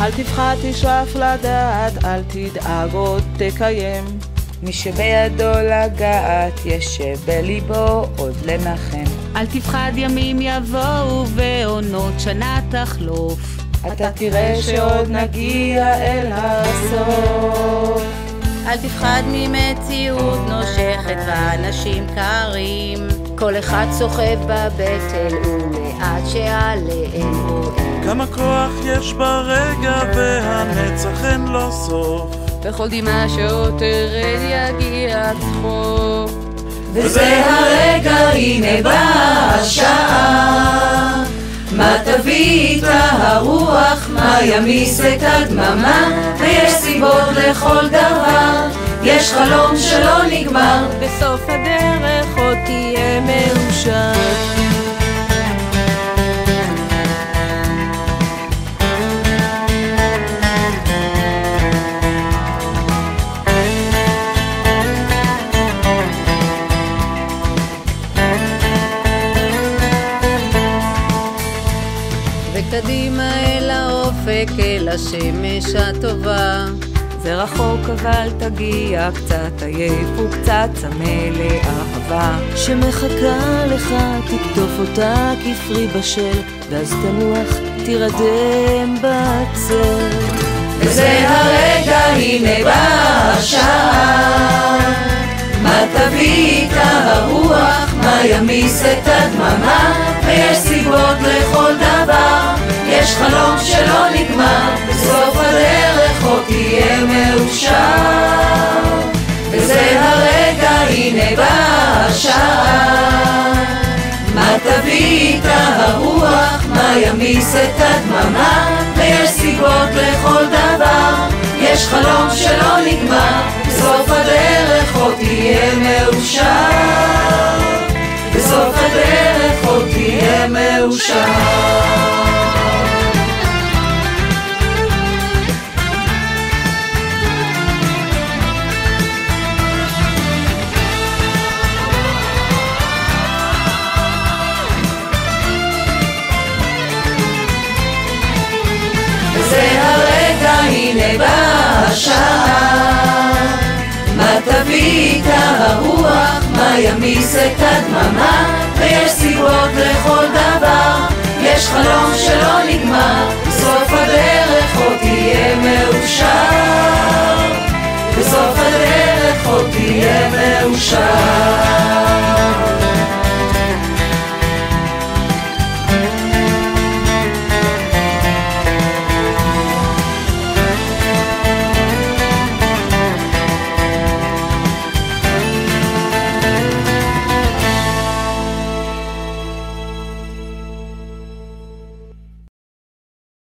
אל תפחד, תשאף לדעת, אל תדאג עוד תקיים. מי שבידו לגעת, יש שבליבו עוד לנחם. אל תפחד, ימים יבואו ועונות שנה תחלוף. אתה תראה שעוד נגיע אל הסוף. אל תפחד ממציאות נושכת ואנשים קרים. כל אחד סוחב בבטל ולאט שעליהם רואים. כמה כוח יש ברגע והנצח אין לו סוף. בכל דמעה שעוד תרד יגיע צחוק. וזה הרגע, הנה באה השעה. מה תביא איתה הרוח, מה ימיס את הדממה. ויש סיבות לכל דבר, יש חלום שלא נגמר. בסוף הדרך עוד תהיה מאושר. וקדימה אל האופק, אל השמש הטובה. זה רחוק אבל תגיע, קצת עייף וקצת צמא לאהבה שמחכה לך, תקטוף אותה כפרי בשל, ואז תנוח, תירדם בצל. וזה הרגע, הנה באה השעה. מה תביא איתה הרוח, מה ימיס את הדממה. ויש סיבות לכל דבר, יש חלום שלא נגמר. בסוף הדרך עוד תהיה מאושר. וזה הרגע, הנה באה השעה. מה תביא איתה הרוח, מה ימיס את הדממה. ויש סיבות לכל דבר, יש חלום שלא נגמר. בסוף הדרך עוד תהיה מאושר. בסוף הדרך עוד תהיה מאושר. וזה הרגע, הנה באה השעה. מה תביא איתה הרוח, מה ימיס את הדממה. ויש סיבות לכל דבר, יש חלום שלא נגמר. בסוף הדרך עוד תהיה מאושר. בסוף הדרך עוד תהיה מאושר.